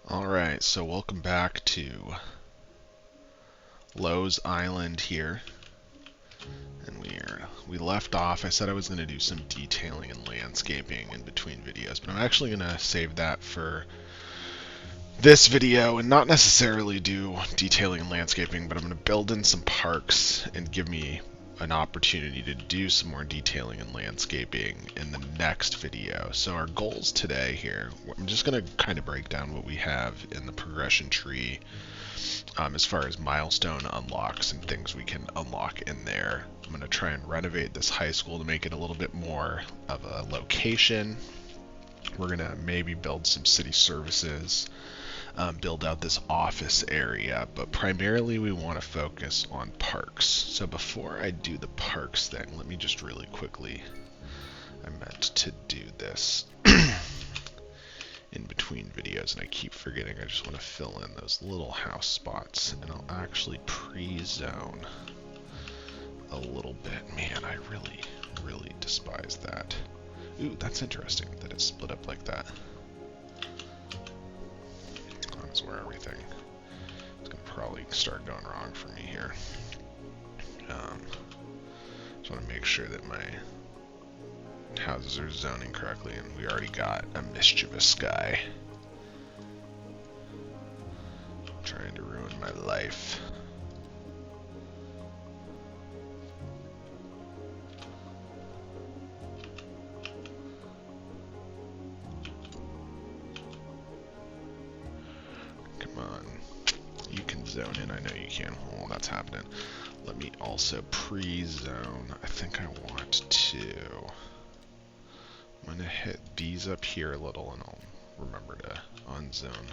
Alright, so welcome back to Lowe's Island here. And we left off. I said I was going to do some detailing and landscaping in between videos, but I'm actually going to save that for this video and not necessarily do detailing and landscaping, but I'm going to build in some parks and give me an opportunity to do some more detailing and landscaping in the next video. So our goals today here, I'm just going to kind of break down what we have in the progression tree as far as milestone unlocks and things we can unlock in there. I'm going to try and renovate this high school to make it a little bit more of a location. We're going to maybe build some city services, build out this office area, but primarily we want to focus on parks. So before I do the parks thing, let me just really quickly, I meant to do this in between videos and I keep forgetting. I just want to fill in those little house spots, and I'll actually pre-zone a little bit. Man, I really despise that. Ooh, that's interesting that it's split up like that. That's where everything is going to probably start going wrong for me here. Just want to make sure that my houses are zoning correctly, and we already got a mischievous guy trying to ruin my life. Come on. You can zone in. I know you can. Oh, that's happening. Let me also pre-zone. I think I want to. I'm going to hit these up here a little, and I'll remember to unzone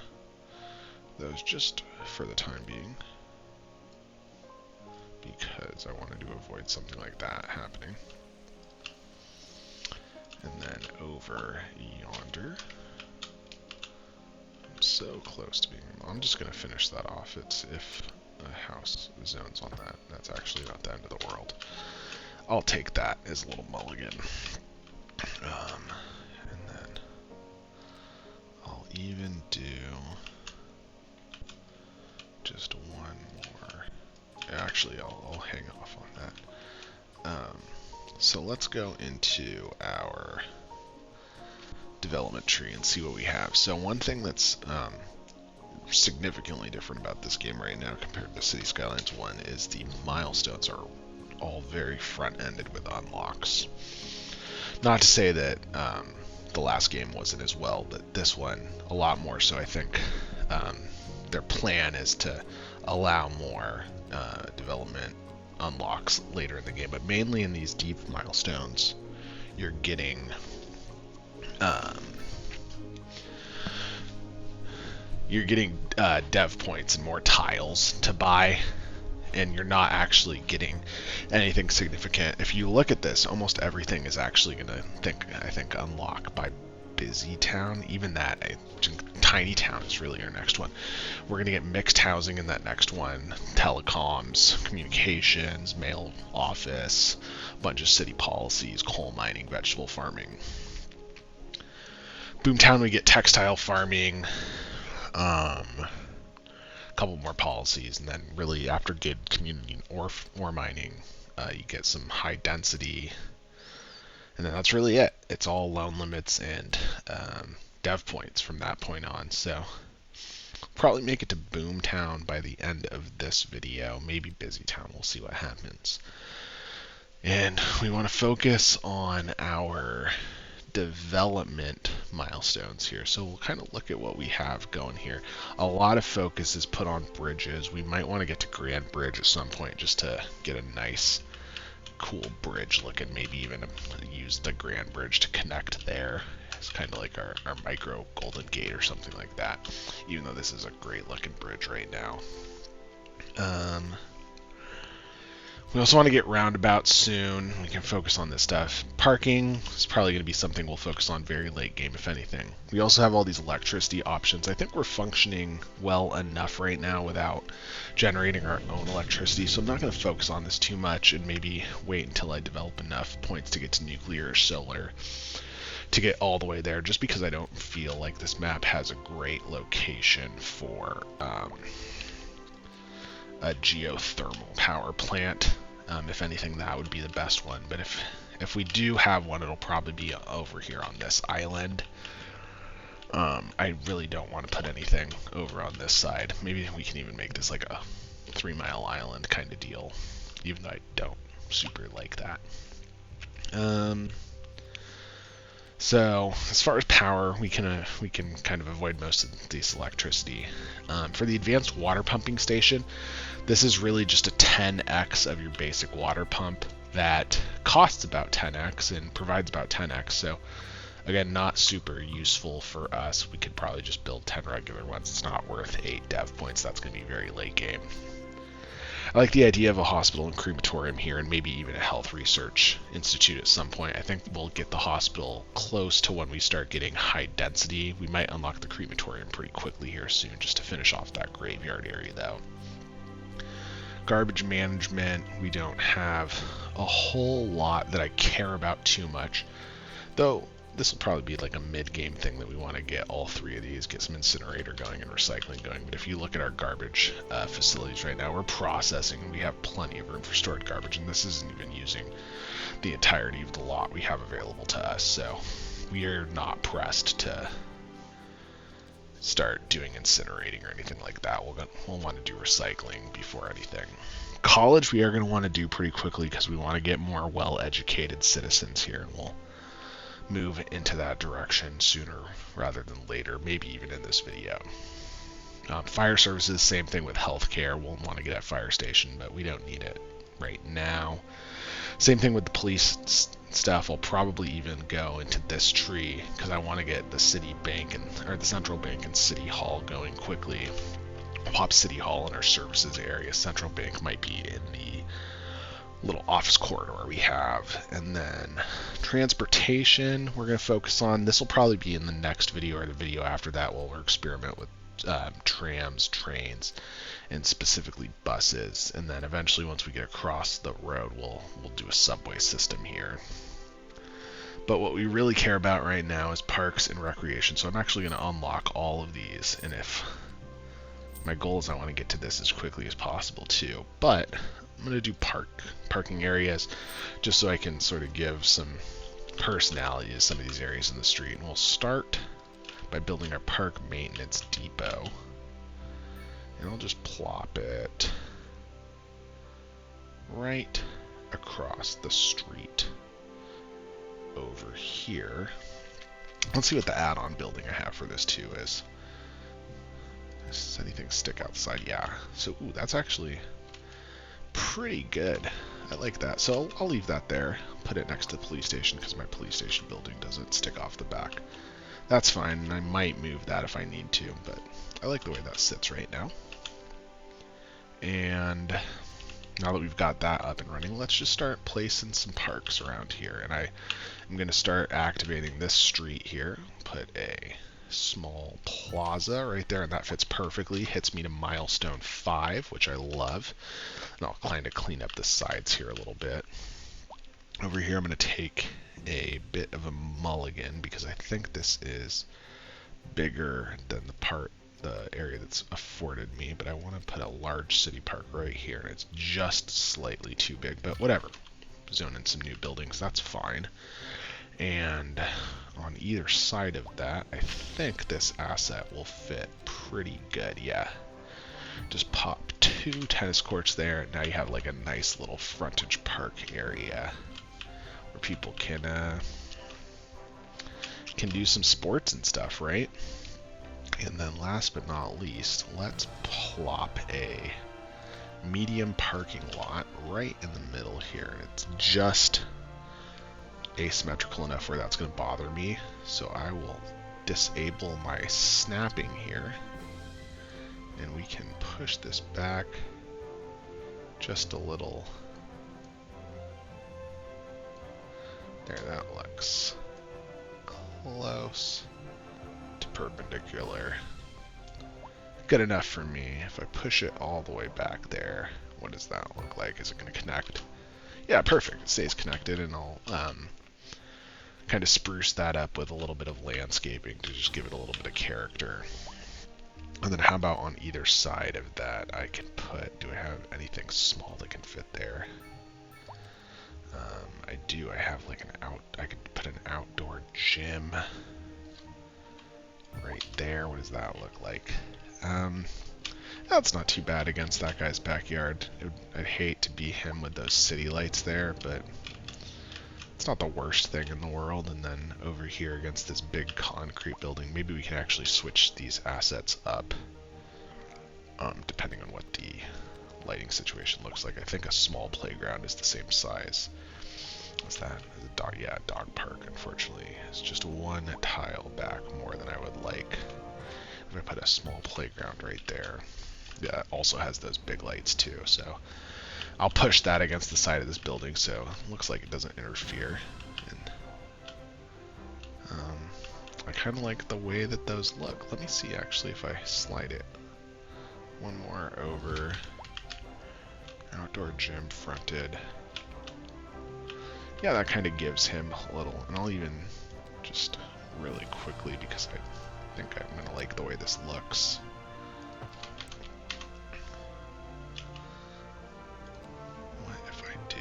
those just for the time being, because I wanted to avoid something like that happening. And then over yonder, I'm so close to being, I'm just going to finish that off. It's if a house zones on that, that's actually not the end of the world. I'll take that as a little mulligan. And then I'll even do just one more. Actually, I'll hang off on that. So let's go into our development tree and see what we have. So one thing that's significantly different about this game right now compared to Cities Skylines 1 is the milestones are all very front-ended with unlocks. Not to say that the last game wasn't as well, but this one a lot more so. I think their plan is to allow more development unlocks later in the game, but mainly in these deep milestones you're getting dev points and more tiles to buy, and you're not actually getting anything significant. If you look at this, almost everything is actually going to I think unlock by busy town. Even that, tiny town is really our next one. We're going to get mixed housing in that next one, telecoms, communications, mail office, a bunch of city policies, coal mining, vegetable farming. Boomtown, we get textile farming, a couple more policies, and then really after good community ore mining, you get some high density, and then that's really it. It's all loan limits and dev points from that point on. So probably make it to Boomtown by the end of this video, maybe Busy Town. We'll see what happens. And we want to focus on our development milestones here. So we'll kind of look at what we have going here. A lot of focus is put on bridges. We might want to get to Grand Bridge at some point just to get a nice cool bridge looking, maybe even use the Grand Bridge to connect there. It's kind of like our micro Golden Gate or something like that, even though this is a great looking bridge right now. We also want to get roundabouts soon. We can focus on this stuff. Parking is probably going to be something we'll focus on very late game, if anything. We also have all these electricity options. I think we're functioning well enough right now without generating our own electricity, so I'm not going to focus on this too much and maybe wait until I develop enough points to get to nuclear or solar to get all the way there, just because I don't feel like this map has a great location for a geothermal power plant. If anything, that would be the best one. But if we do have one, it'll probably be over here on this island. I really don't want to put anything over on this side. Maybe we can even make this like a 3-mile island kind of deal, even though I don't super like that. So as far as power, we can kind of avoid most of this electricity. For the advanced water pumping station, this is really just a 10x of your basic water pump that costs about 10x and provides about 10x. So again, not super useful for us. We could probably just build 10 regular ones. It's not worth 8 dev points. That's going to be very late game. I like the idea of a hospital and crematorium here, and maybe even a health research institute at some point. I think we'll get the hospital close to when we start getting high density. We might unlock the crematorium pretty quickly here soon, just to finish off that graveyard area though. Garbage management, we don't have a whole lot that I care about too much, though this will probably be like a mid-game thing that we want to get all 3 of these, get some incinerator going and recycling going. But if you look at our garbage facilities right now, we're processing and we have plenty of room for stored garbage, and this isn't even using the entirety of the lot we have available to us, so we are not pressed to start doing incinerating or anything like that. We'll want to do recycling before anything. College we are going to want to do pretty quickly because we want to get more well-educated citizens here, and we'll move into that direction sooner rather than later, maybe even in this video. Fire services, same thing with healthcare. We'll want to get at fire station, but we don't need it right now. Same thing with the police stuff. I'll probably even go into this tree because I want to get the city bank or the central bank and city hall going quickly. Pop city hall in our services area. Central bank might be in the little office corridor we have. And then transportation we're going to focus on. This will probably be in the next video or the video after that. We'll experiment with trams, trains, and specifically buses. And then eventually once we get across the road, we'll do a subway system here. But what we really care about right now is parks and recreation. So I'm actually going to unlock all of these, and if my goal is I want to get to this as quickly as possible too. But I'm going to do parking areas just so I can sort of give some personality to some of these areas in the street. And we'll start by building our park maintenance depot. And I'll just plop it right across the street over here. Let's see what the add-on building I have for this too is. Does anything stick outside? Yeah. So, ooh, that's actually pretty good. I like that. So I'll leave that there. Put it next to the police station because my police station building doesn't stick off the back. That's fine, and I might move that if I need to, but I like the way that sits right now. And now that we've got that up and running, let's just start placing some parks around here. And I'm going to start activating this street here. Put a small plaza right there, and that fits perfectly. Hits me to milestone 5, which I love. And I'll kind of clean up the sides here a little bit. Over here I'm going to take a bit of a mulligan because I think this is bigger than the area that's afforded me, but I want to put a large city park right here, and it's just slightly too big, but whatever. Zone in some new buildings, that's fine. And on either side of that, I think this asset will fit pretty good. Yeah, just pop 2 tennis courts there, and now you have like a nice little frontage park area where people can do some sports and stuff, right? And then last but not least, let's plop a medium parking lot right in the middle here. It's just asymmetrical enough where that's going to bother me, so I will disable my snapping here, and we can push this back just a little. There, that looks close to perpendicular. Good enough for me. If I push it all the way back there, what does that look like? Is it going to connect? Yeah, perfect. It stays connected, and I'll kind of spruce that up with a little bit of landscaping to just give it a little bit of character. And then how about on either side of that I can put, do I have anything small that can fit there? I do, I have like I could put an outdoor gym right there. What does that look like? That's not too bad against that guy's backyard. I'd hate to be him with those city lights there, but it's not the worst thing in the world. And then over here against this big concrete building, maybe we can actually switch these assets up, depending on what the lighting situation looks like. I think a small playground is the same size. What's that? Is it dog? Yeah, dog park, unfortunately. It's just one tile back more than I would like. If I put a small playground right there, yeah, it also has those big lights too, so I'll push that against the side of this building so it looks like it doesn't interfere. And I kind of like the way that those look. Let me see actually if I slide it one more over. Outdoor gym fronted. Yeah, that kind of gives him a little, and I'll even just really quickly, because I think I'm going to like the way this looks. What if I do?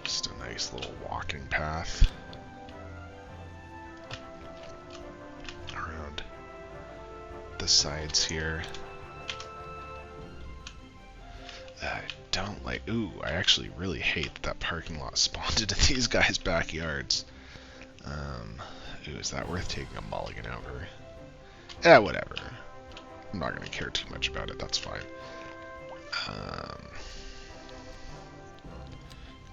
Just a nice little walking path around the sides here. I don't like... Ooh, I actually really hate that parking lot spawned into these guys' backyards. Ooh, is that worth taking a mulligan over? Eh, whatever. I'm not going to care too much about it. That's fine.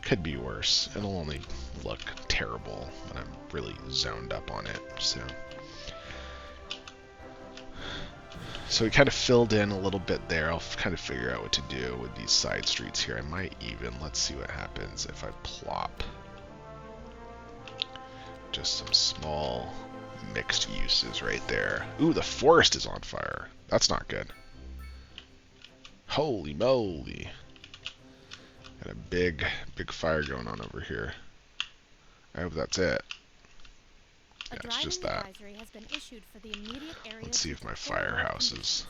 Could be worse. It'll only look terrible when I'm really zoned up on it. So we kind of filled in a little bit there. I'll kind of figure out what to do with these side streets here. I might even, let's see what happens if I plop just some small mixed uses right there. Ooh, the forest is on fire. That's not good. Holy moly. Got a big fire going on over here. I hope that's it. Yeah, it's just that. Let's see if my firehouse is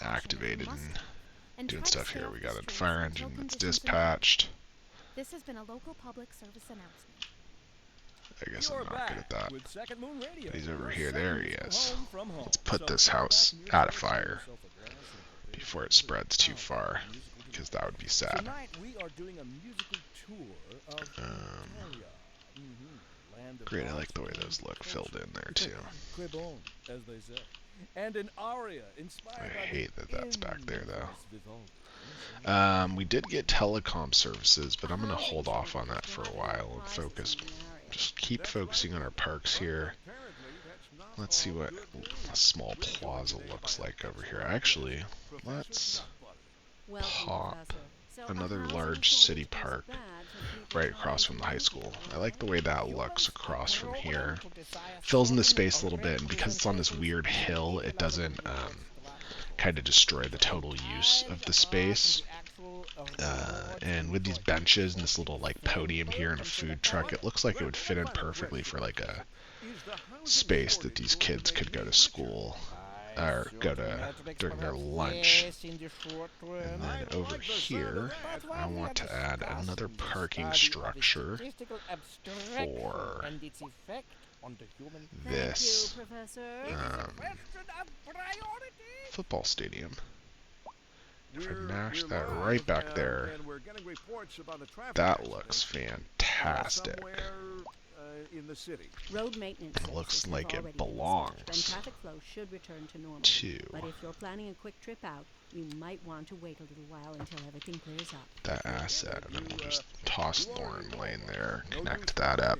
activated and doing stuff here. We got a fire engine that's dispatched. This has been a local public service announcement. I guess I'm not good at that. But he's over here. There he is. Let's put this house out of fire before it spreads too far, because that would be sad. Great, I like the way those look filled in there too. I hate that that's back there though. We did get telecom services, but I'm going to hold off on that for a while and focus. Just keep focusing on our parks here. Let's see what a small plaza looks like over here. Actually, let's pop another large city park right across from the high school. I like the way that looks across from here. Fills in the space a little bit, and because it's on this weird hill, it doesn't kind of destroy the total use of the space. And with these benches and this little like podium here and a food truck, it looks like it would fit in perfectly for like a space that these kids could go to school or go to during their lunch. And then over here, I want to add another parking structure for this football stadium. If I mash that right back there, that looks fantastic. Road maintenance it looks like it belongs traffic flow should return to normal. But if you're planning a quick trip out, you might want to wait a little while until everything clears up. That asset, and then we'll just toss Lauren Lane there, connect that up.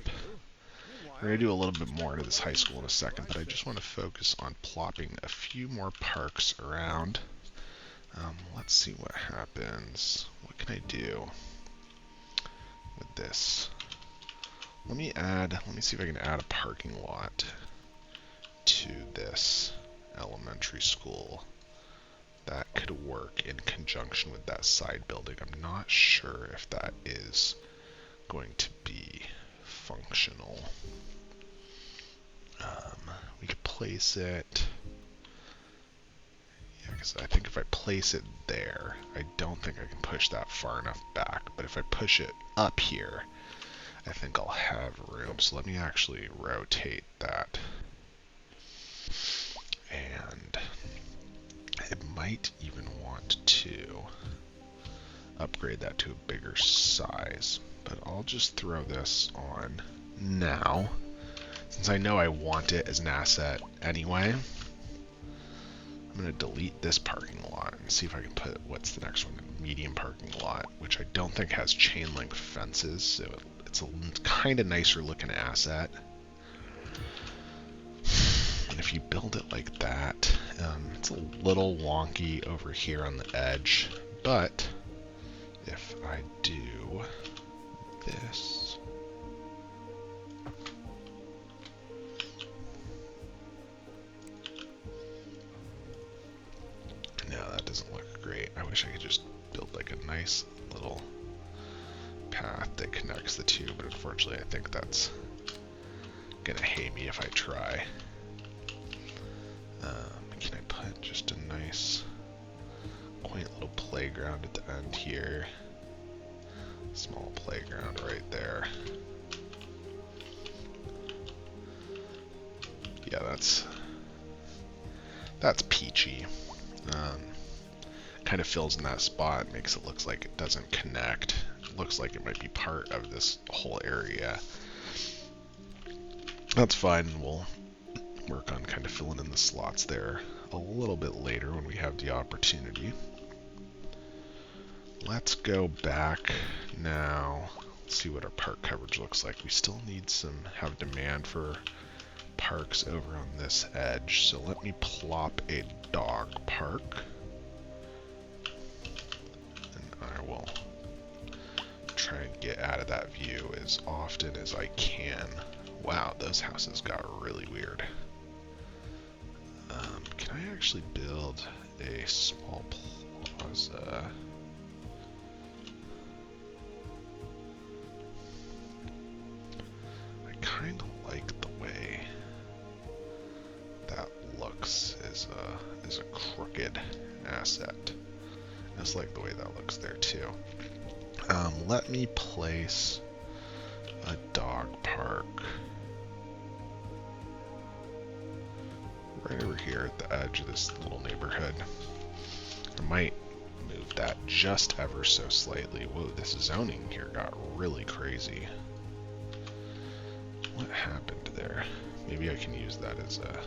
We're going to do a little bit more to this high school in a second, but I just want to focus on plopping a few more parks around. Let's see what happens. What can I do with this? Let me see if I can add a parking lot to this elementary school. that could work in conjunction with that side building. I'm not sure if that is going to be functional. We could place it, yeah, because I think if I place it there, I don't think I can push that far enough back, but if I push it up here, I think I'll have room. So let me actually rotate that, and I might even want to upgrade that to a bigger size, but I'll just throw this on now, since I know I want it as an asset anyway. I'm going to delete this parking lot and see if I can put, what's the next one, medium parking lot, which I don't think has chain link fences, so it's a kind of nicer looking asset. And if you build it like that, it's a little wonky over here on the edge, but if I do this, no, that doesn't look great. I wish I could just build like a nice little path that connects the two, but unfortunately I think that's gonna hate me if I try. Can I put just a nice quaint little playground at the end here? Small playground right there. Yeah, that's peachy. Kind of fills in that spot, makes it look like it doesn't connect. It looks like it might be part of this whole area. That's fine. We'll work on kind of filling in the slots there a little bit later when we have the opportunity. Let's go back now. See what our park coverage looks like. We still need have demand for parks over on this edge. So let me plop a dog park. And I will try and get out of that view as often as I can. Wow, those houses got really weird. Can I actually build a small plaza? I kind of like the way that looks as a crooked asset. I just like the way that looks there too. Let me place a dog park right over here at the edge of this little neighborhood. I might move that just ever so slightly. Whoa, this zoning here got really crazy. What happened there? Maybe I can use that as a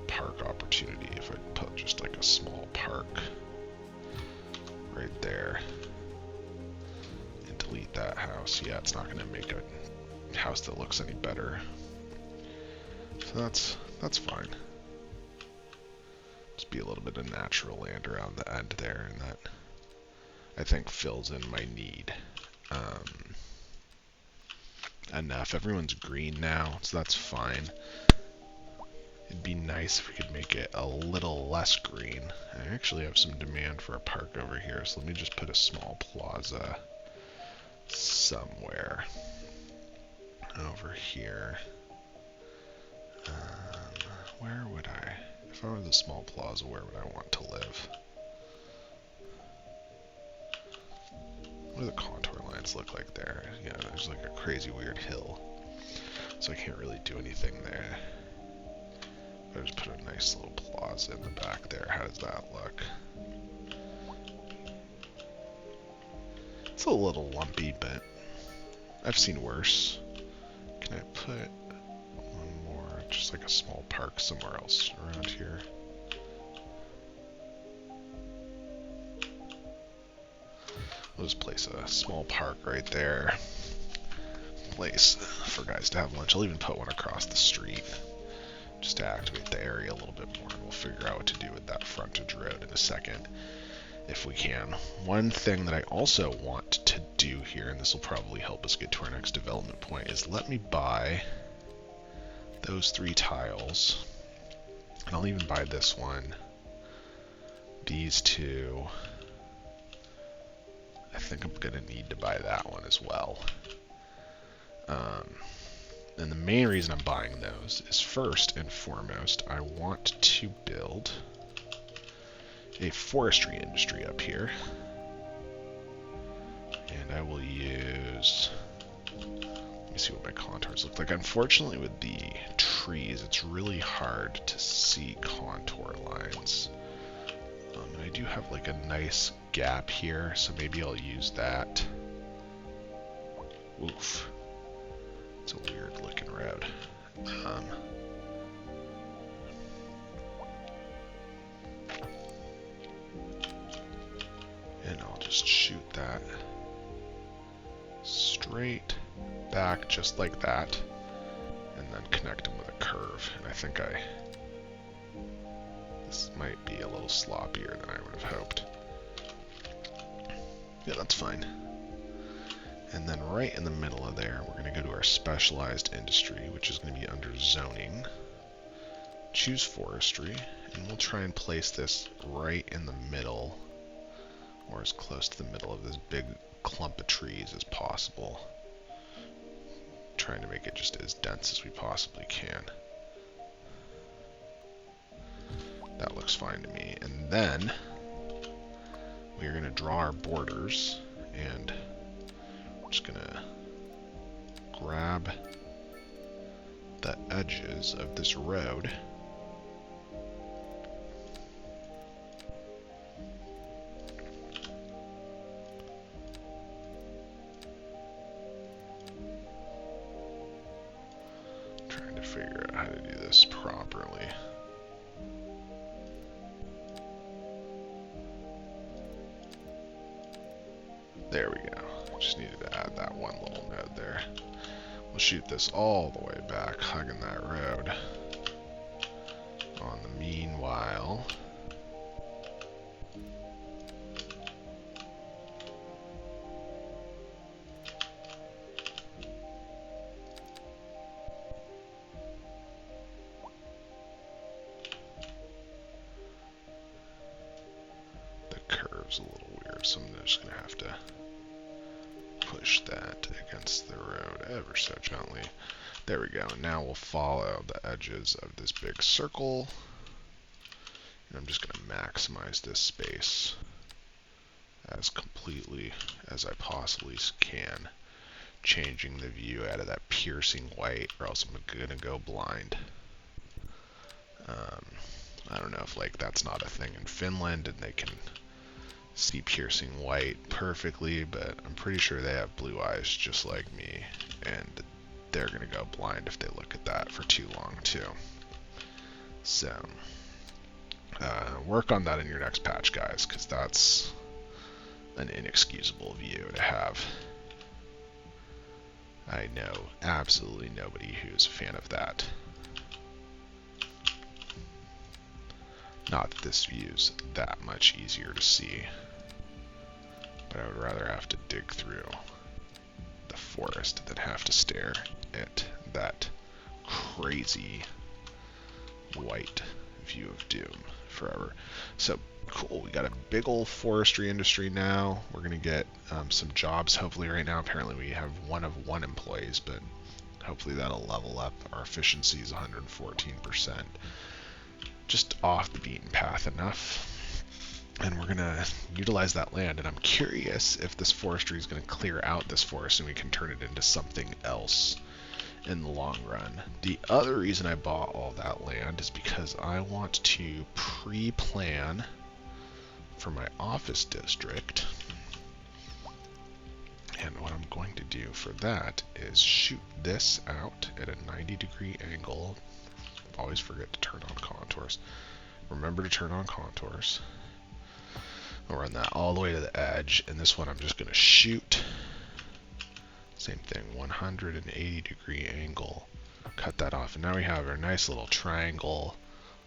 park opportunity if I put just like a small park right there and delete that house. Yeah, it's not going to make a house that looks any better. So that's fine. Just be a little bit of natural land around the end there, and that I think fills in my need enough. Everyone's green now, so that's fine. It'd be nice if we could make it a little less green. I actually have some demand for a park over here, so let me just put a small plaza somewhere over here. Where would I, if I was a small plaza, where would I want to live? What do the contour lines look like there? Yeah, there's like a crazy weird hill, so I can't really do anything there. I just put a nice little plaza in the back there. How does that look? It's a little lumpy, but I've seen worse. Can I put one more, just like a small park somewhere else around here? We'll just place a small park right there. Place for guys to have lunch. I'll even put one across the street, just to activate the area a little bit more, and we'll figure out what to do with that frontage road in a second, if we can. One thing that I also want to do here, and this will probably help us get to our next development point, is let me buy those 3 tiles, and I'll even buy this one these two. I think I'm going to need to buy that one as well. And the main reason I'm buying those is, first and foremost, I want to build a forestry industry up here. And I will use, let me see what my contours look like. Unfortunately with the trees, it's really hard to see contour lines. And I do have like a nice gap here, so maybe I'll use that. Oof. It's a weird looking road. And I'll just shoot that straight back just like that, and then connect them with a curve. And I think this might be a little sloppier than I would have hoped. Yeah, that's fine. And then right in the middle of there, we're going to go to our specialized industry, which is going to be under zoning. Choose forestry, and we'll try and place this right in the middle, or as close to the middle of this big clump of trees as possible. Trying to make it just as dense as we possibly can. That looks fine to me. And then we're going to draw our borders, and I'm just going to grab the edges of this road. Trying to figure out how to do this properly. There we go. Just needed to add that one little node there. We'll shoot this all the way back, hugging that road. On the meanwhile, the curve's a little weird, so I'm just going to have to push that against the road ever so gently. There we go. And now we'll follow the edges of this big circle. And I'm just going to maximize this space as completely as I possibly can, changing the view out of that piercing white, or else I'm going to go blind. I don't know if like that's not a thing in Finland and they can see piercing white perfectly, but I'm pretty sure they have blue eyes just like me, and they're going to go blind if they look at that for too long too. So work on that in your next patch, guys, because that's an inexcusable view to have. I know absolutely nobody who's a fan of that. Not that this view's that much easier to see, but I would rather have to dig through the forest than have to stare at that crazy white view of doom forever. So cool, we got a big old forestry industry now. We're gonna get some jobs hopefully. Right now apparently we have one employees, but hopefully that'll level up. Our efficiency is 114%. Just off the beaten path enough. And we're going to utilize that land. And I'm curious if this forestry is going to clear out this forest and we can turn it into something else in the long run. The other reason I bought all that land is because I want to pre-plan for my office district. And what I'm going to do for that is shoot this out at a 90-degree angle. Always forget to turn on contours. Remember to turn on contours. I'll run that all the way to the edge, and this one I'm just going to shoot. Same thing, 180-degree angle. Cut that off, and now we have our nice little triangle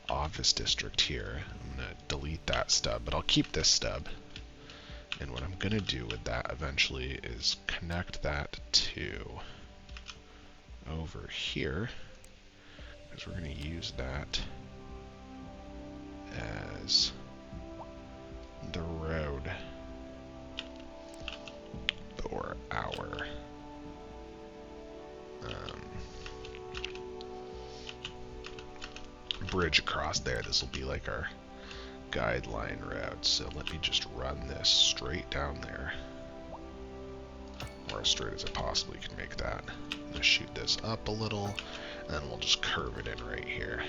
office district here. I'm going to delete that stub, but I'll keep this stub. And what I'm going to do with that eventually is connect that to over here, because we're going to use that as the road or our bridge across there. This will be like our guideline route. So let me just run this straight down there, or as straight as I possibly can make that. I'm going to shoot this up a little, and then we'll just curve it in right here.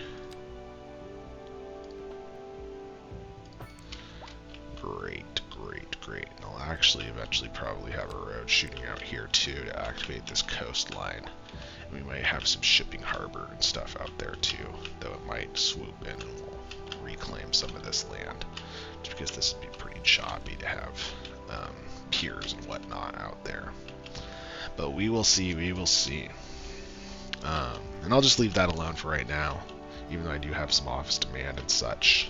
Great, great, great. And I'll actually eventually probably have a road shooting out here too to activate this coastline. And we might have some shipping harbor and stuff out there too, though it might swoop in and we'll reclaim some of this land, just because this would be pretty choppy to have piers and whatnot out there. But we will see, we will see. And I'll just leave that alone for right now, even though I do have some office demand and such.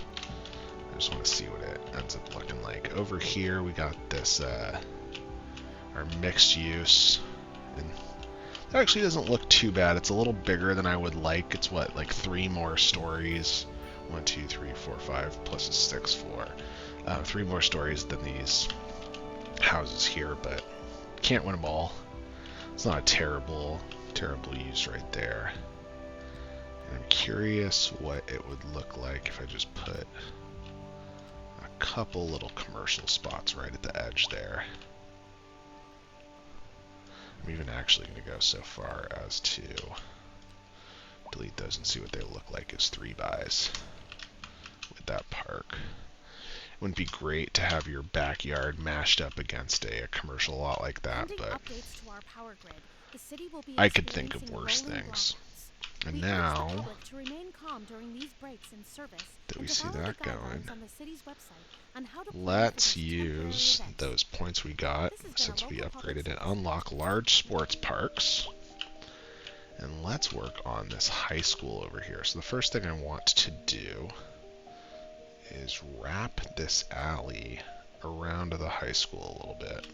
I just want to see what it ends up looking like. Over here we got this, our mixed use, and it actually doesn't look too bad. It's a little bigger than I would like. It's what, like 3 more stories? 1, 2, 3, 4, 5 plus a 6th floor. 3 more stories than these houses here, but can't win them all. It's not a terrible use right there. And I'm curious what it would look like if I just put a couple little commercial spots right at the edge there. I'm even actually going to go so far as to delete those and see what they look like as 3-bys with that park. It wouldn't be great to have your backyard mashed up against a commercial lot like that, but I could think of worse things. And now that we see that going, let's use those points we got since we upgraded and unlock large sports parks. And let's work on this high school over here. So the first thing I want to do is wrap this alley around to the high school a little bit.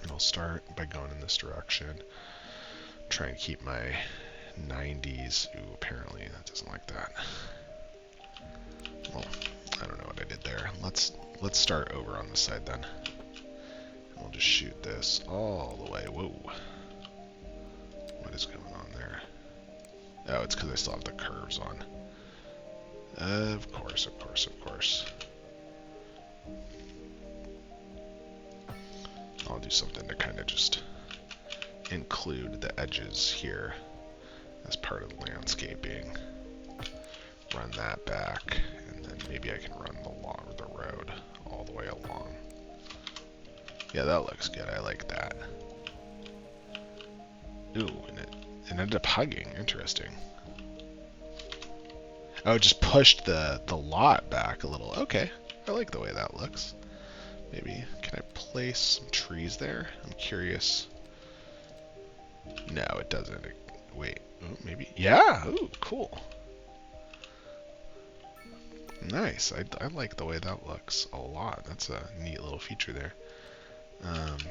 And I'll start by going in this direction. Try and keep my 90s. Ooh, apparently that doesn't like that. Well, I don't know what I did there. Let's start over on this side then. And we'll just shoot this all the way. Whoa. What is going on there? Oh, it's because I still have the curves on. Of course, of course, of course. I'll do something to kind of just include the edges here as part of the landscaping. Run that back, and then maybe I can run the road all the way along. Yeah, that looks good. I like that. Ooh, and it ended up hugging. Interesting. Oh, it just pushed the lot back a little. Okay, I like the way that looks. Maybe, can I place some trees there? I'm curious. No, it doesn't. Wait, ooh, maybe. Yeah, ooh, cool. Nice. I like the way that looks a lot. That's a neat little feature there.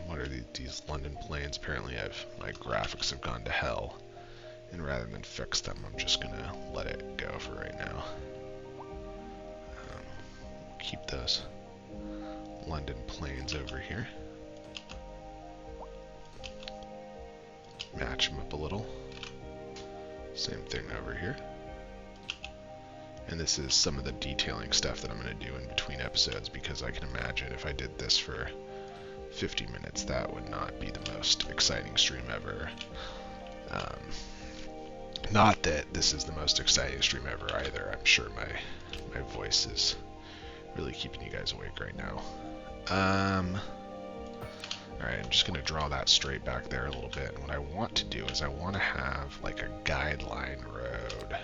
What are these London planes? Apparently my graphics have gone to hell. And rather than fix them, I'm just going to let it go for right now. Keep those London planes over here. Match them up a little. Same thing over here. And this is some of the detailing stuff that I'm going to do in between episodes, because I can imagine if I did this for 50 minutes, that would not be the most exciting stream ever. Not that this is the most exciting stream ever either. I'm sure my voice is really keeping you guys awake right now. Alright, I'm just going to draw that straight back there a little bit. And what I want to do is I want to have like a guideline road.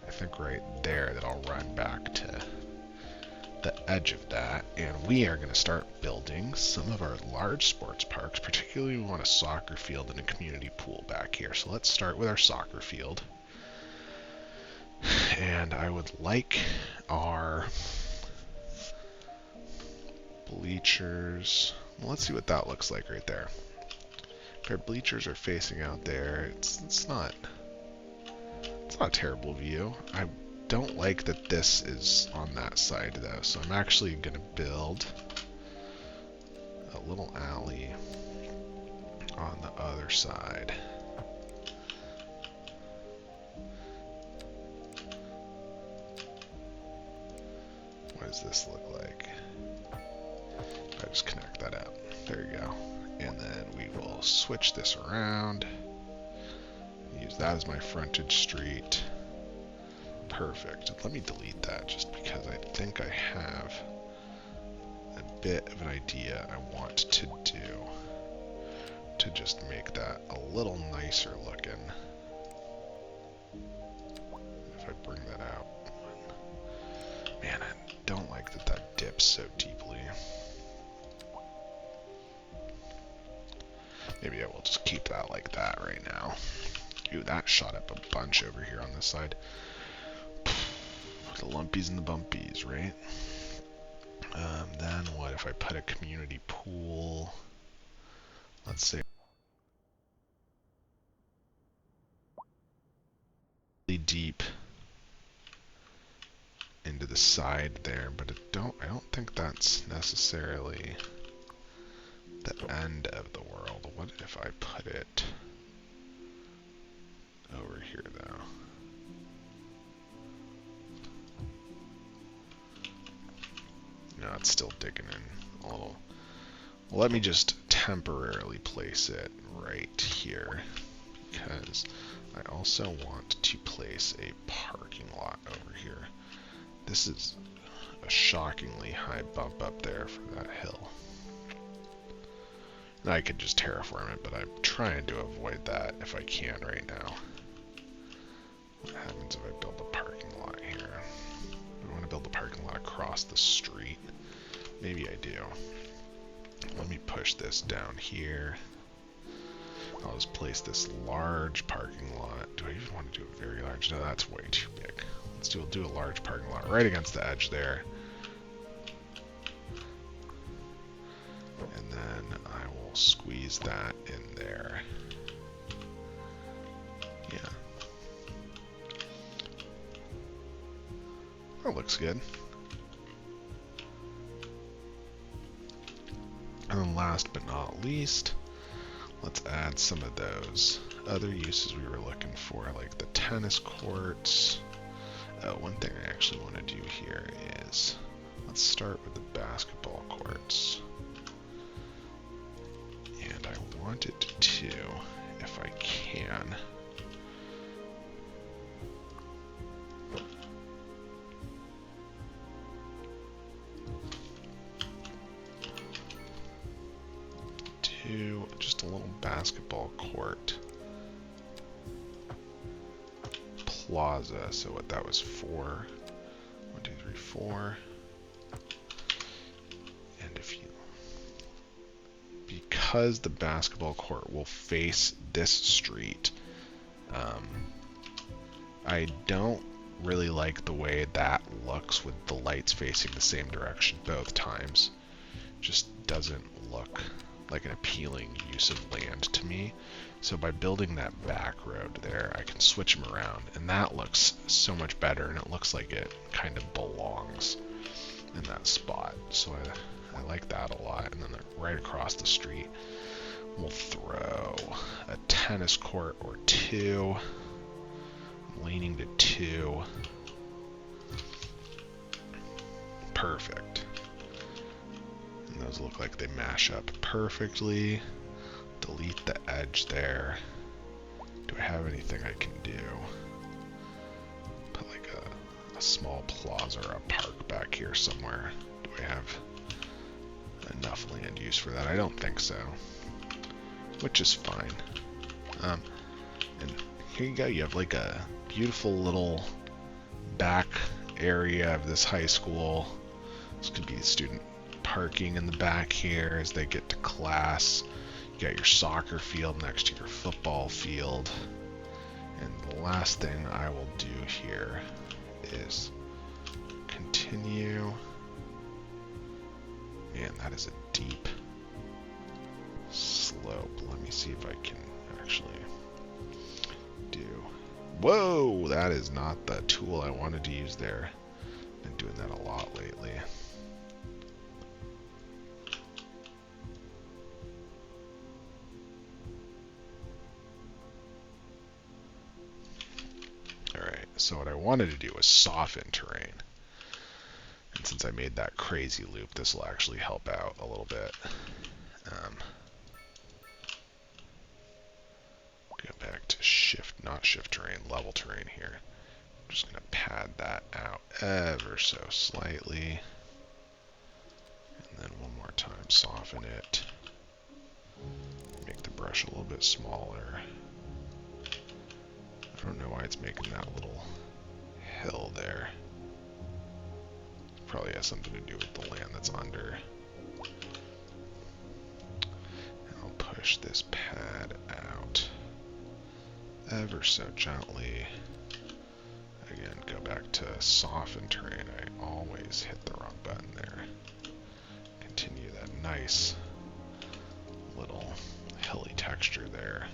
I think right there that I'll run back to the edge of that. And we are going to start building some of our large sports parks. Particularly we want a soccer field and a community pool back here. So let's start with our soccer field. And I would like our bleachers. Well, let's see what that looks like right there. If our bleachers are facing out there, it's not a terrible view. I don't like that this is on that side though, so I'm actually going to build a little alley on the other side. What does this look like? I just connect that out. There you go. And then we will switch this around. Use that as my frontage street. Perfect. Let me delete that just because I think I have a bit of an idea I want to do to just make that a little nicer looking. If I bring that out. Man, I don't like that that dips so deeply. Maybe I will just keep that like that right now. Ooh, that shot up a bunch over here on this side. The lumpies and the bumpies, right? Then what if I put a community pool? Let's say really deep into the side there, but I don't think that's necessarily the end of the world. What if I put it over here though? No, it's still digging in a little. Well, let me just temporarily place it right here because I also want to place a parking lot over here. This is a shockingly high bump up there for that hill. And I could just terraform it, but I'm trying to avoid that if I can right now. What happens if I build a parking lot here? I want to build a parking lot across the street. Maybe I do. Let me push this down here. I'll just place this large parking lot. Do I even want to do a very large? No, that's way too big. Let's do a large parking lot right against the edge there. And then I will squeeze that in there. Yeah. That looks good. And then last but not least, let's add some of those other uses we were looking for, like the tennis courts. One thing I actually want to do here is, let's start with the basketball courts. And I want it to, if I can, do just a little basketball court plaza. So what that was 4, 1, 2, 3, 4. And if you, because the basketball court will face this street, I don't really like the way that looks with the lights facing the same direction both times. Just doesn't look like an appealing use of land to me. So by building that back road there, I can switch them around, and that looks so much better, and it looks like it kind of belongs in that spot. So I like that a lot. And then right across the street, we'll throw a tennis court or 2. I'm leaning to 2. Perfect. And those look like they mash up perfectly. Delete the edge there. Do I have anything I can do? Put like a small plaza or a park back here somewhere. Do I have enough land use for that? I don't think so. Which is fine. And here you go. You have like a beautiful little back area of this high school. This could be student parking in the back here as they get to class. You got your soccer field next to your football field. And the last thing I will do here is continue. Man, that is a deep slope. Let me see if I can actually do Whoa, that is not the tool I wanted to use there. Been doing that a lot lately. Alright, so what I wanted to do was soften terrain. And since I made that crazy loop, this will actually help out a little bit. Go back to shift, not shift terrain, level terrain here. I'm just going to pad that out ever so slightly. And then one more time, soften it. Make the brush a little bit smaller. I don't know why it's making that little hill there. Probably has something to do with the land that's under. And I'll push this pad out ever so gently. Again, go back to soften terrain. I always hit the wrong button there. Continue that nice little hilly texture there.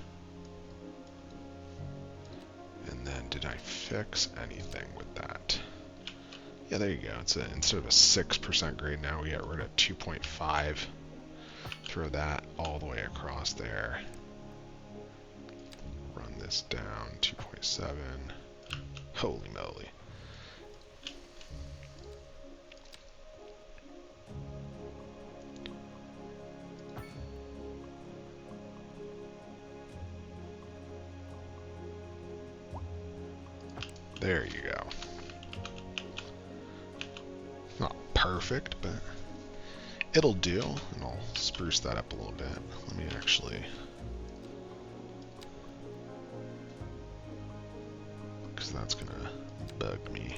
And then did I fix anything with that? Yeah, there you go. It's instead of a 6% grade now, we got rid of 2.5. Throw that all the way across there. Run this down, 2.7. Holy moly. There you go. Not perfect, but it'll do. And I'll spruce that up a little bit. Let me actually... because that's going to bug me.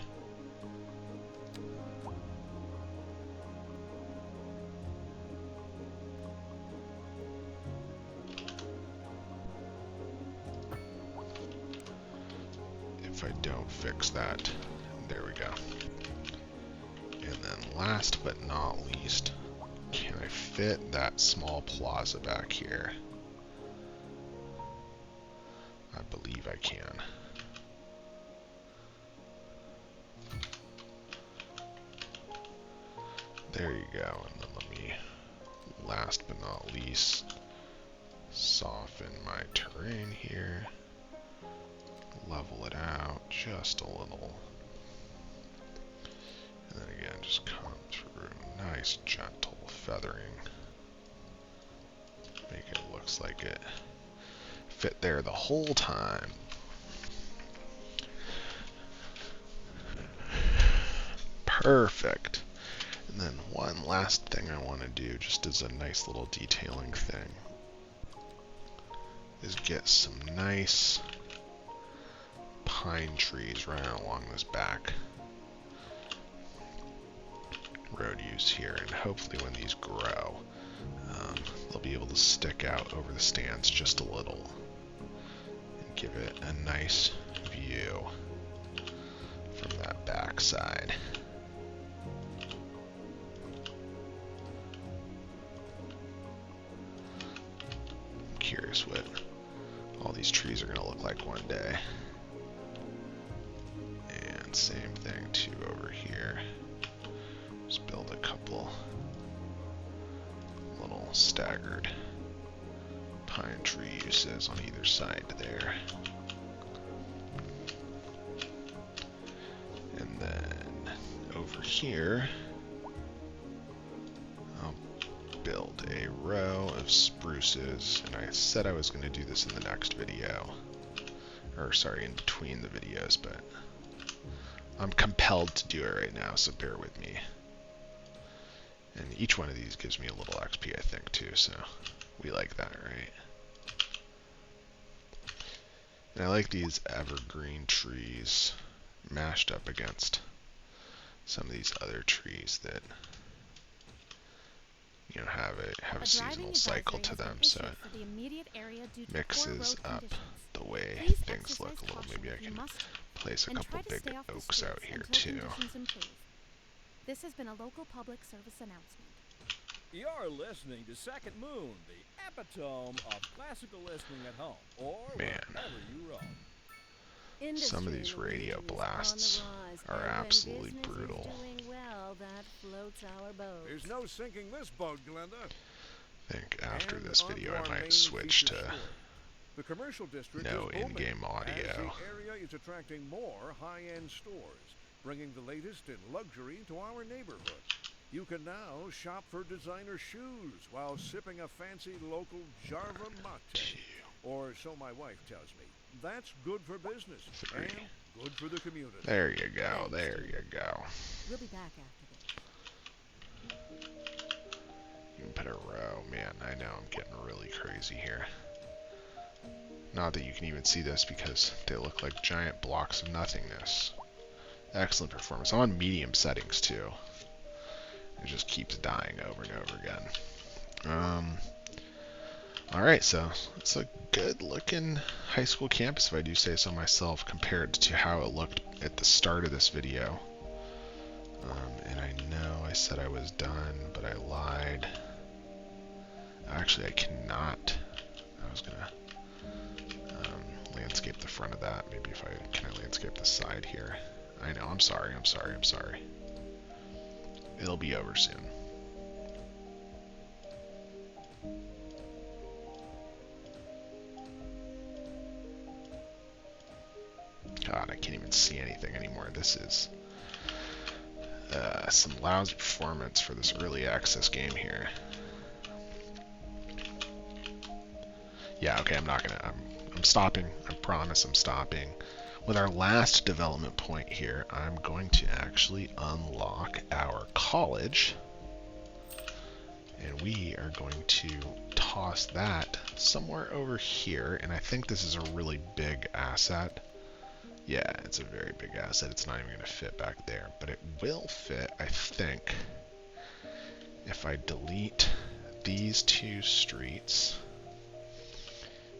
If I don't fix that, there we go. And then last but not least, can I fit that small plaza back here? I believe I can. There you go. And then let me, last but not least, soften my terrain here. Level it out just a little. And then again, just come through. Nice, gentle feathering. Make it looks like it fit there the whole time. Perfect. And then one last thing I want to do, just as a nice little detailing thing, is get some nice pine trees right along this back road use here, and hopefully when these grow, they'll be able to stick out over the stands just a little and give it a nice view from that back side. I'm curious what all these trees are going to look like one day. And same thing too over here. Just build a couple little staggered pine tree uses on either side there. And then over here, I'll build a row of spruces. And I said I was going to do this in the next video. Or sorry, in between the videos, but I'm compelled to do it right now, so bear with me. And each one of these gives me a little XP, I think, too, so we like that, right? And I like these evergreen trees mashed up against some of these other trees that, you know, have a seasonal cycle to them, so it mixes up the way things look a little. Maybe I can place a couple big oaks out here, too. This has been a local public service announcement. You're listening to Second Moon, the epitome of classical listening at home or wherever you roam. Some of Industry in these the radio region is blasts on the rise, are and when absolutely business brutal. is doing well, that floats our boat. There's no sinking this boat, Glenda. I think after And this on video to I our might main switch feature to story. The commercial district no is booming in-game as the audio. area is attracting more high-end stores, bringing the latest in luxury to our neighborhood. You can now shop for designer shoes while sipping a fancy local Jarva mate. Or so my wife tells me. That's good for business and good for the community. There you go, there you go. We'll be back after this. You can put a row. Man, I know I'm getting really crazy here. Not that you can even see this because they look like giant blocks of nothingness. Excellent performance. I'm on medium settings too. It just keeps dying over and over again. Alright, so it's a good looking high school campus, if I do say so myself, compared to how it looked at the start of this video. And I know I said I was done, but I lied. Actually, I cannot. I was gonna landscape the front of that. Maybe if can I landscape the side here? I know, I'm sorry. It'll be over soon. God, I can't even see anything anymore. This is some lousy performance for this early access game here. Yeah, okay, I'm stopping. I promise I'm stopping. With our last development point here, I'm going to actually unlock our college. And we are going to toss that somewhere over here. And I think this is a really big asset. Yeah, it's a very big asset. It's not even going to fit back there. But it will fit, I think, if I delete these two streets.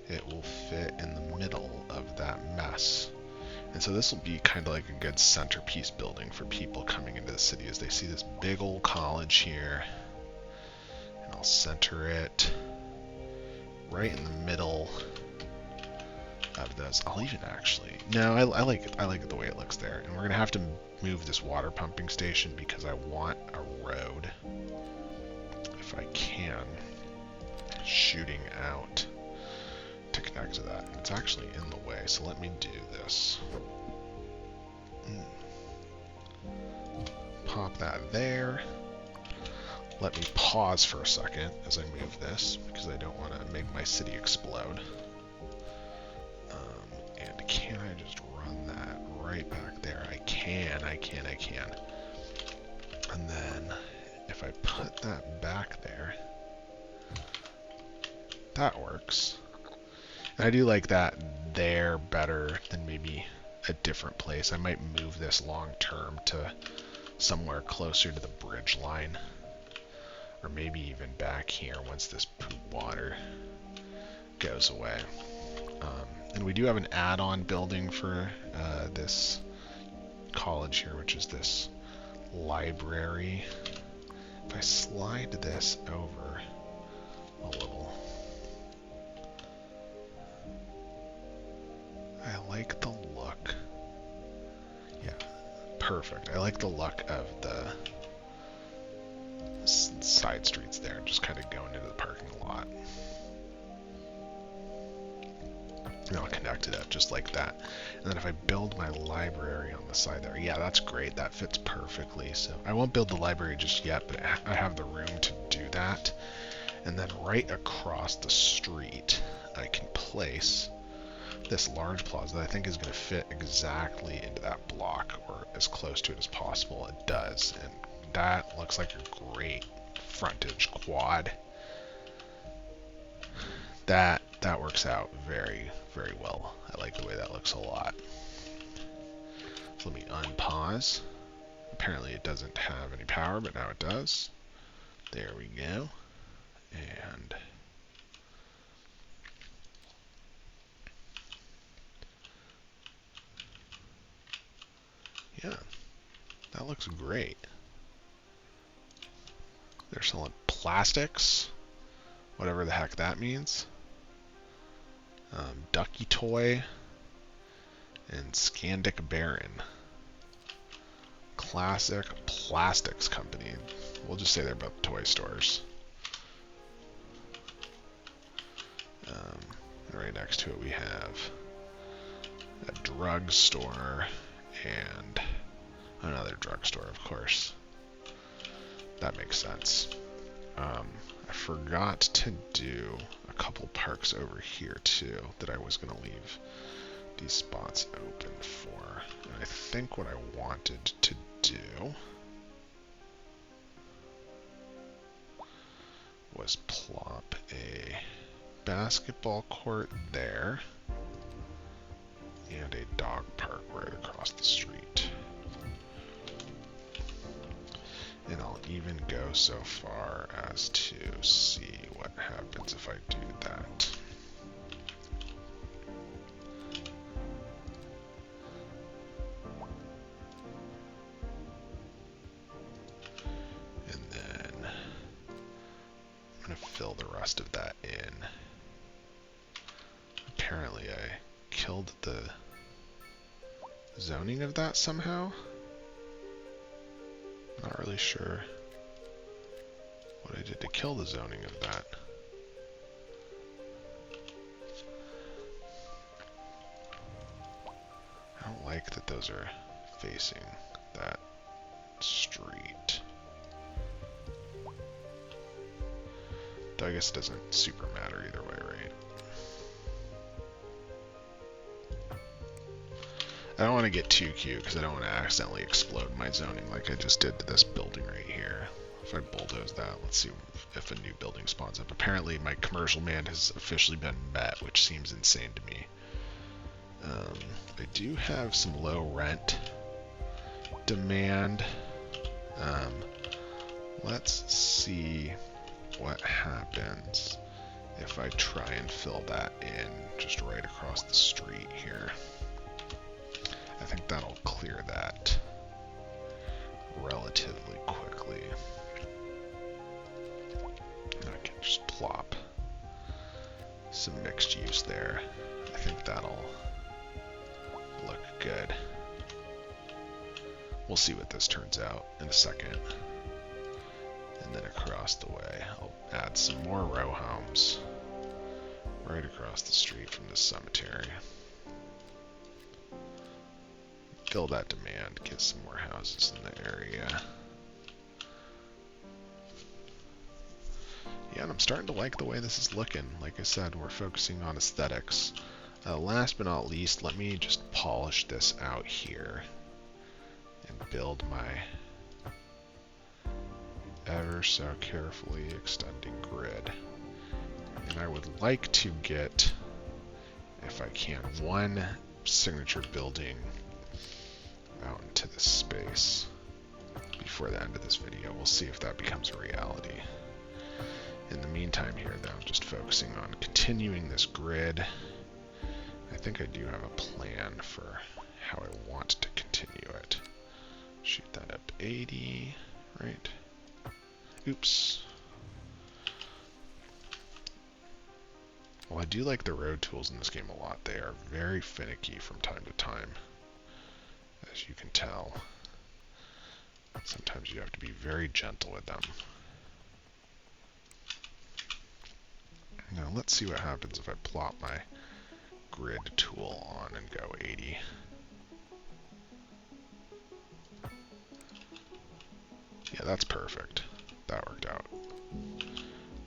It will fit in the middle of that mess. And so this will be kind of like a good centerpiece building for people coming into the city as they see this big old college here. And I'll center it right in the middle of those. I'll even actually, no, I like it the way it looks there. And we're gonna have to move this water pumping station because I want a road, if I can, shooting out to connect to that. And it's actually in the way, so let me do this. Pop that there. Let me pause for a second as I move this because I don't want to make my city explode. And can I just run that right back there? I can. And then if I put that back there, that works. And I do like that there better than maybe a different place. I might move this long term to somewhere closer to the bridge line. Or maybe even back here once this poop water goes away. And we do have an add-on building for this college here, which is this library. If I slide this over a little, I like the look. Yeah, perfect. I like the look of the side streets there, just kind of going into the parking lot. And I'll connect it up just like that. And then if I build my library on the side there, yeah, that's great. That fits perfectly. So I won't build the library just yet, but I have the room to do that. And then right across the street, I can place this large plaza that I think is going to fit exactly into that block, or as close to it as possible. It does. And that looks like a great frontage quad. That works out very, very well. I like the way that looks a lot. So let me unpause. Apparently it doesn't have any power, but now it does. There we go. And yeah, that looks great. They're selling plastics, whatever the heck that means. Ducky toy. And Scandic Baron. Classic Plastics Company. We'll just say they're both toy stores. Right next to it we have a drugstore and another drugstore, of course. That makes sense. I forgot to do a couple parks over here too that I was going to leave these spots open for. And I think what I wanted to do was plop a basketball court there and a dog park right across the street. And I'll even go so far as to see what happens if I do that. And then I'm going to fill the rest of that in. Apparently I killed the zoning of that somehow. Not really sure what I did to kill the zoning of that. I don't like that those are facing that street. Though I guess it doesn't super matter either way, right? I don't want to get too cute because I don't want to accidentally explode my zoning like I just did to this building right here. If I bulldoze that, let's see if a new building spawns up. Apparently my commercial demand has officially been met, which seems insane to me. I do have some low rent demand. Let's see what happens if I try and fill that in just right across the street here. I think that'll clear that relatively quickly. I can just plop some mixed use there. I think that'll look good. We'll see what this turns out in a second. And then across the way, I'll add some more row homes right across the street from the cemetery. Fill that demand, get some more houses in the area. Yeah, and I'm starting to like the way this is looking. Like I said, we're focusing on aesthetics. Last but not least, let me just polish this out here and build my ever so carefully extending grid. And I would like to get, if I can, one signature building out into this space before the end of this video. We'll see if that becomes a reality. In the meantime here, though, I'm just focusing on continuing this grid. I think I do have a plan for how I want to continue it. Shoot that up to 80, right? Oops. Well, I do like the road tools in this game a lot. They are very finicky from time to time, as you can tell. Sometimes you have to be very gentle with them. Now let's see what happens if I plop my grid tool on and go 80. Yeah, that's perfect. That worked out.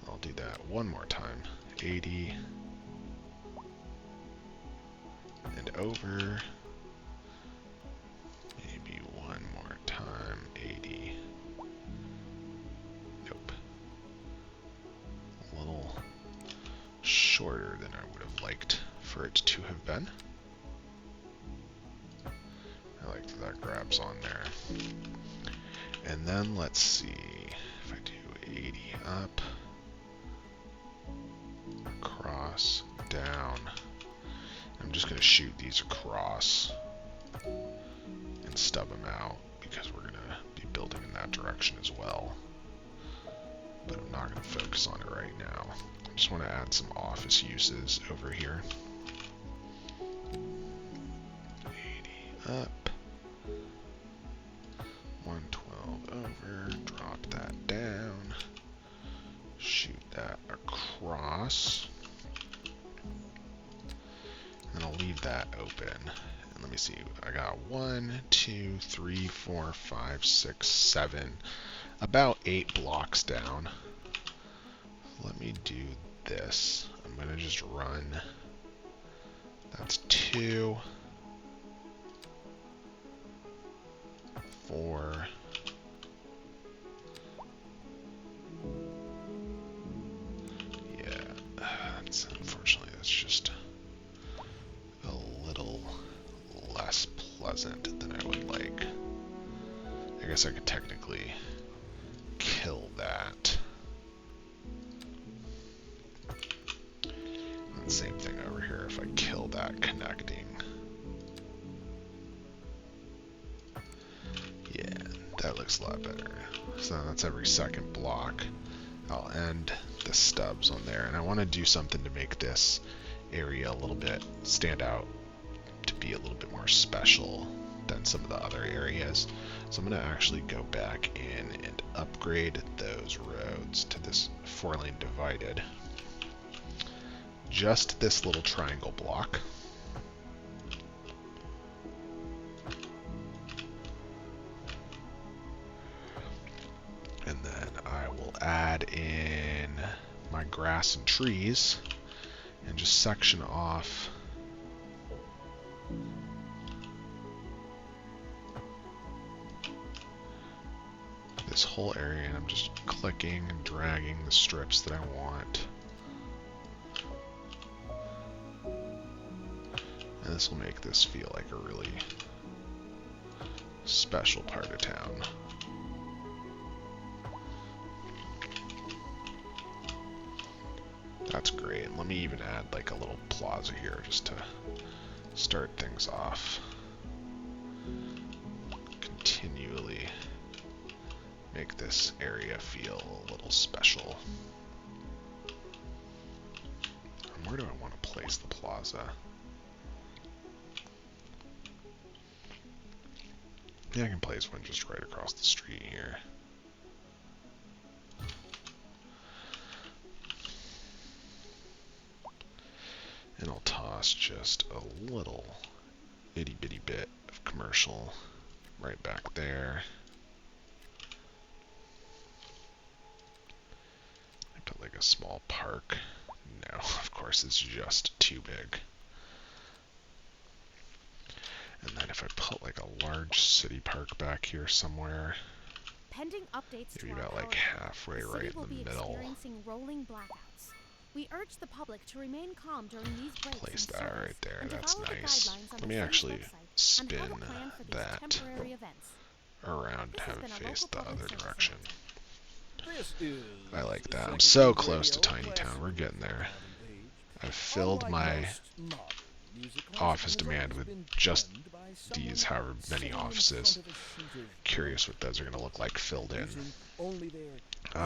I'll do that one more time. 80. And over. Maybe one more time. 80. Nope. A little shorter than I would have liked for it to have been. I like that grabs on there. And then let's see if I do 80 up, across, down. I'm just going to shoot these across and stub them out because we're going to be building in that direction as well. But I'm not going to focus on it right now. I just want to add some office uses over here. up. 112 over. Drop that down. Shoot that across. And I'll leave that open. And let me see. I got 1, 2, 3, 4, 5, 6, 7. About 8 blocks down. Let me do this. I'm going to just run. That's 2, 4. Yeah, unfortunately, that's just a little less pleasant than I would like. I guess I could technically kill that. And same thing over here if I kill that connecting. Yeah, that looks a lot better. So that's every second block. I'll end the stubs on there. And I want to do something to make this area a little bit stand out, to be a little bit more special than some of the other areas. So I'm going to actually go back in and upgrade those roads to this 4-lane divided. Just this little triangle block. And then I will add in my grass and trees and just section off this whole area, and I'm just clicking and dragging the strips that I want. And this will make this feel like a really special part of town. That's great. And let me even add like a little plaza here just to start things off. Continually make this area feel a little special. And where do I want to place the plaza? Yeah, I can place one just right across the street here. And I'll toss just a little itty bitty bit of commercial right back there. I put like a small park. No, of course it's just too big. And then if I put like a large city park back here somewhere, Pending updates maybe to our about like power halfway grid, the right city will in be the middle. experiencing rolling blackouts. We urge the public to remain calm during these breaks. Place and that service, right there. and to That's follow the nice. guidelines on Let the me city's actually website and have spin a plan for these that temporary events. around to This has have it been a face local the public other service direction. This is I like that. I'm Second so Wave close to Radio, Tiny Town. We're getting there. modern age. I've filled Unlike my most modern musicals, office it has demand always with been just penned by someone these however many sitting in offices. front of a sheet of Curious what those are going to look like filled in. using only their as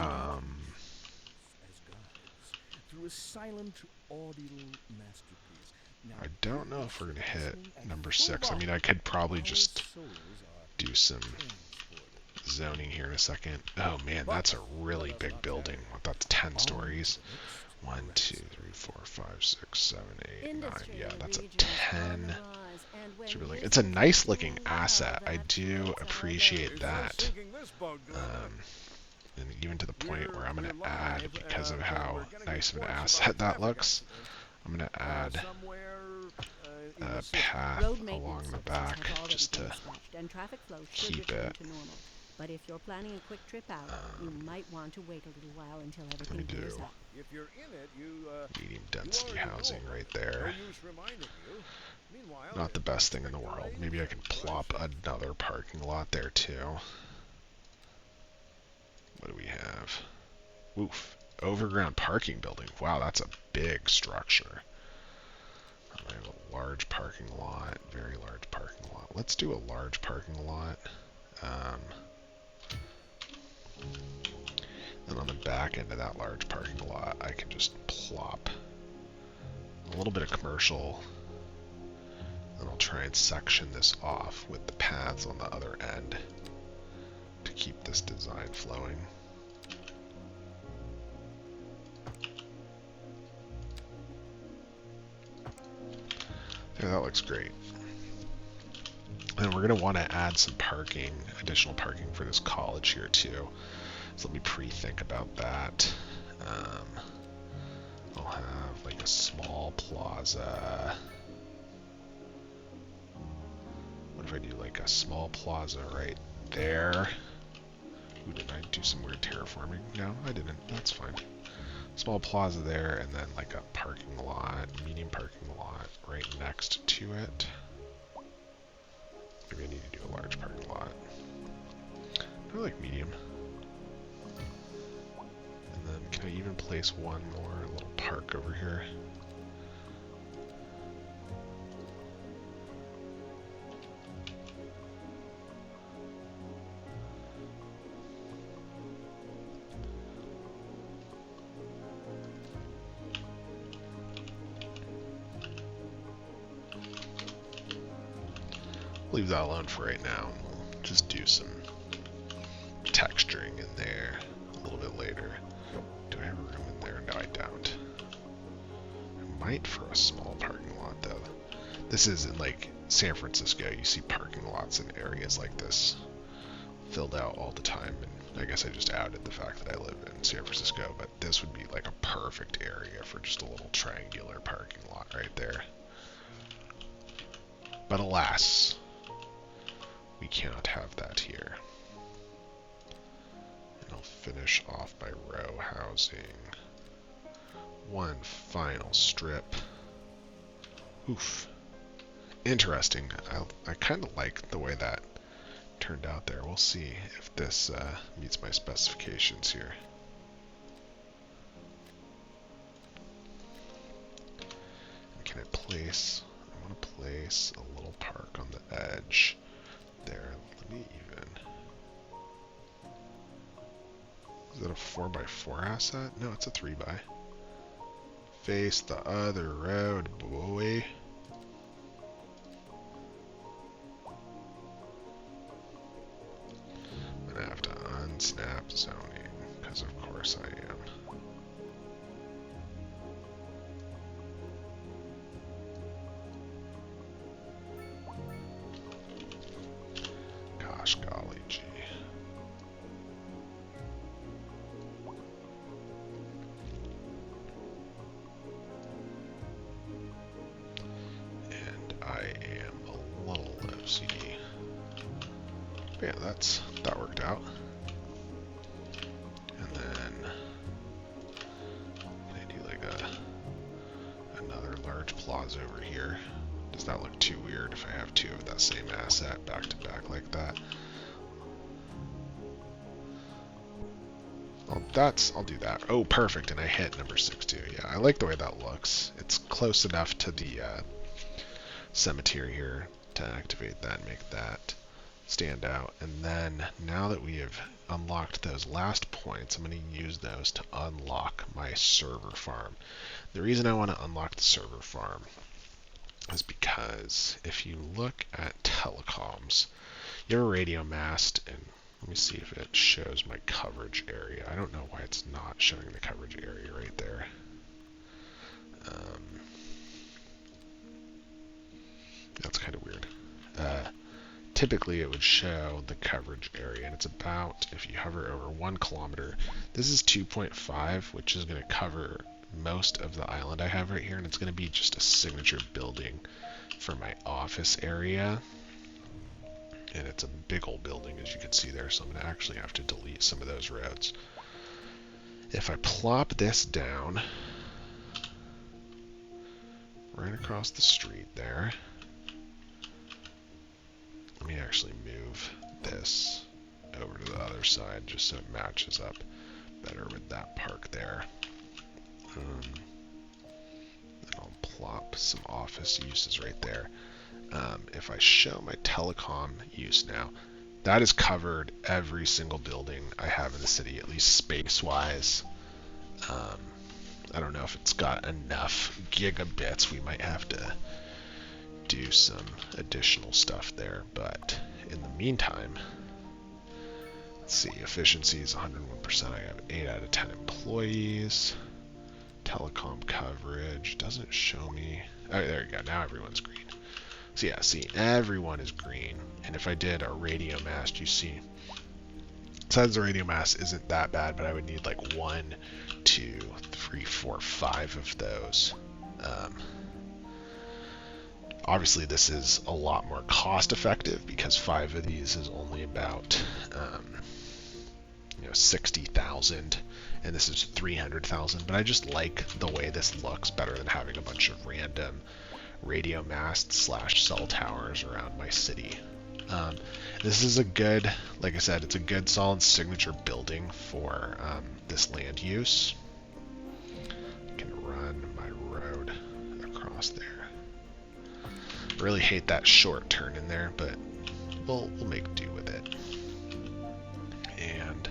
guides through a silent audio masterpiece. Now, I don't know if we're going to hit listening at number full 6. I mean, volume, I could probably our just souls are do some transported. zoning here in a second. Oh man, that's a really big building. That's 10 stories. 1, 2, 3, 4, 5, 6, 7, 8, 9. Yeah, that's a 10. It's a nice looking asset. I do appreciate that. And even to the point where I'm going to add, because of how nice of an asset that looks, I'm going to add a path along the back just to keep it. But if you're planning a quick trip out, you might want to wait a little while until everything clears up. If you're in it, Medium density housing right there. no use reminding you. Meanwhile, Not the best thing in the world. Maybe I can plop another parking lot there too. What do we have? Oof. Overground parking building. Wow, that's a big structure. I have a large parking lot. Very large parking lot. Let's do a large parking lot. And on the back end of that large parking lot, I can just plop a little bit of commercial. And I'll try and section this off with the paths on the other end to keep this design flowing. Yeah, that looks great. And we're going to want to add some parking, additional parking for this college here too. So let me pre-think about that. I'll have like a small plaza. What if I do like a small plaza right there? Ooh, did I do some weird terraforming? No, I didn't. That's fine. Small plaza there, and then like a parking lot, medium parking lot right next to it. Maybe I need to do a large parking lot. I like medium. And then can I even place one more little park over here? Leave that alone for right now. We'll just do some texturing in there a little bit later. Do I have room in there? No, I don't. I might for a small parking lot though. This is in like San Francisco. You see parking lots in areas like this filled out all the time. And I guess I just outed the fact that I live in San Francisco, but this would be like a perfect area for just a little triangular parking lot right there. But alas, we cannot have that here. And I'll finish off by row housing. One final strip. Oof. Interesting. I kind of like the way that turned out there. We'll see if this meets my specifications here. And can I place? I want to place a little park on the edge there. Let me even. Is that a 4x4 asset? No, it's a 3x. Face the other road, boy. I'm gonna have to unsnap zoning, because of course I am. Gosh golly gee. And I am a little OCD. But yeah, that worked out. And then can I do like another large plaza over here? Does that look too weird if I have two of that same asset back to back like that? I'll do that. Oh, perfect, and I hit number 6 too. Yeah, I like the way that looks. It's close enough to the cemetery here to activate that and make that stand out. And then now that we have unlocked those last points, I'm going to use those to unlock my server farm. The reason I want to unlock the server farm is because if you look at telecoms, you have a radio mast, and let me see if it shows my coverage area. I don't know why it's not showing the coverage area right there. That's kind of weird. Typically it would show the coverage area, and it's about, if you hover over 1 kilometer, this is 2.5, which is going to cover most of the island I have right here, and it's going to be just a signature building for my office area. And it's a big old building, as you can see there, so I'm going to actually have to delete some of those roads. If I plop this down right across the street there, let me actually move this over to the other side just so it matches up better with that park there. Then I'll plop some office uses right there. If I show my telecom use now, that has covered every single building I have in the city, at least space-wise. I don't know if it's got enough gigabits. We might have to do some additional stuff there. But in the meantime, let's see, efficiency is 101%. I have 8 out of 10 employees. Telecom coverage doesn't show me. Oh, there you go. Now everyone's green. So yeah, see, everyone is green. And if I did a radio mast, you see, besides the radio mast isn't that bad, but I would need like 1, 2, 3, 4, 5 of those. Obviously, this is a lot more cost effective because 5 of these is only about 60,000, and this is 300,000. But I just like the way this looks better than having a bunch of random radio masts / cell towers around my city. This is a good, like I said, it's a good solid signature building for this land use. I can run my road across there. Really hate that short turn in there, but we'll make do with it. And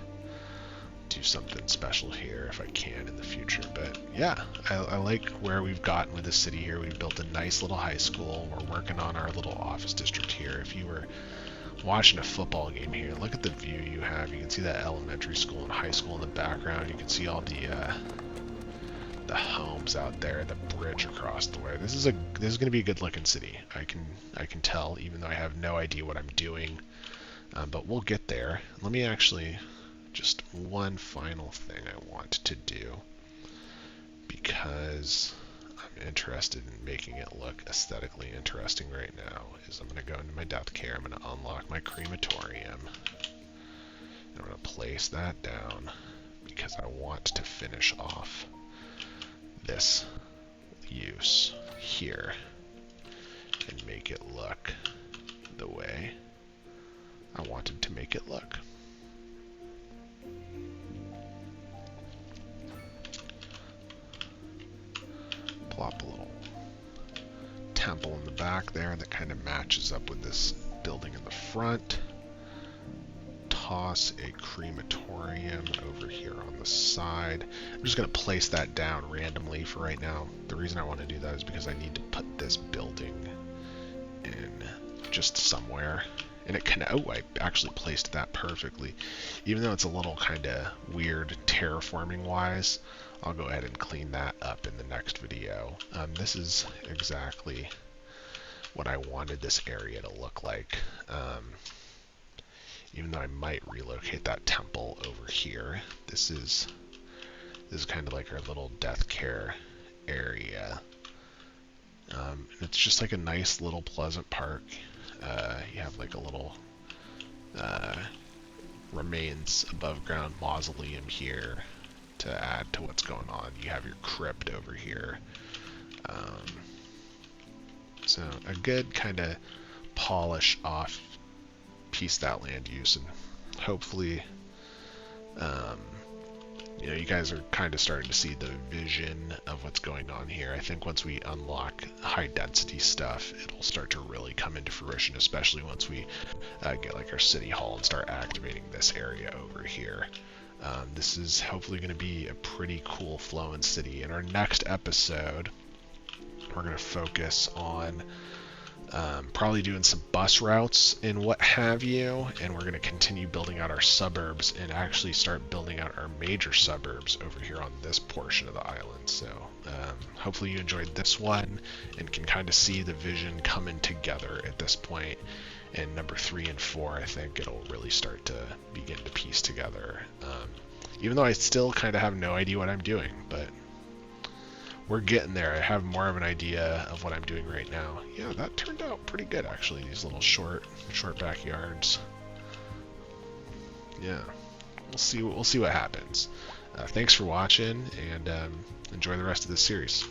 do something special here if I can in the future. But yeah, I like where we've gotten with the city here. We've built a nice little high school. We're working on our little office district here. If you were watching a football game here, look at the view you have. You can see that elementary school and high school in the background. You can see all the homes out there, the bridge across the way. This is going to be a good looking city. I can tell, even though I have no idea what I'm doing. But we'll get there. Let me actually, just one final thing I want to do, because I'm interested in making it look aesthetically interesting right now, is I'm going to go into my death care. I'm going to unlock my crematorium. And I'm going to place that down because I want to finish off this use here and make it look the way I wanted to make it look. Plop a little temple in the back there that kind of matches up with this building in the front. Toss a crematorium over here on the side. I'm just going to place that down randomly for right now. The reason I want to do that is because I need to put this building in just somewhere. And it can, oh, I actually placed that perfectly. Even though it's a little kind of weird terraforming wise, I'll go ahead and clean that up in the next video. This is exactly what I wanted this area to look like. Even though I might relocate that temple over here, this is kind of like our little death care area. And it's just like a nice little pleasant park. You have like a little remains above ground mausoleum here to add to what's going on. You have your crypt over here. So a good kind of polish off piece that land use, and hopefully you guys are kind of starting to see the vision of what's going on here. I think once we unlock high density stuff, it'll start to really come into fruition, especially once we get like our city hall and start activating this area over here. This is hopefully going to be a pretty cool flowing city. In our next episode, we're going to focus on probably doing some bus routes and what have you, and we're going to continue building out our suburbs and actually start building out our major suburbs over here on this portion of the island. So hopefully you enjoyed this one and can kind of see the vision coming together at this point. And number 3 and 4, I think it'll really start to begin to piece together. Even though I still kind of have no idea what I'm doing, but we're getting there. I have more of an idea of what I'm doing right now. Yeah, that turned out pretty good actually. These little short backyards. Yeah, we'll see what happens. Thanks for watching, and enjoy the rest of this series.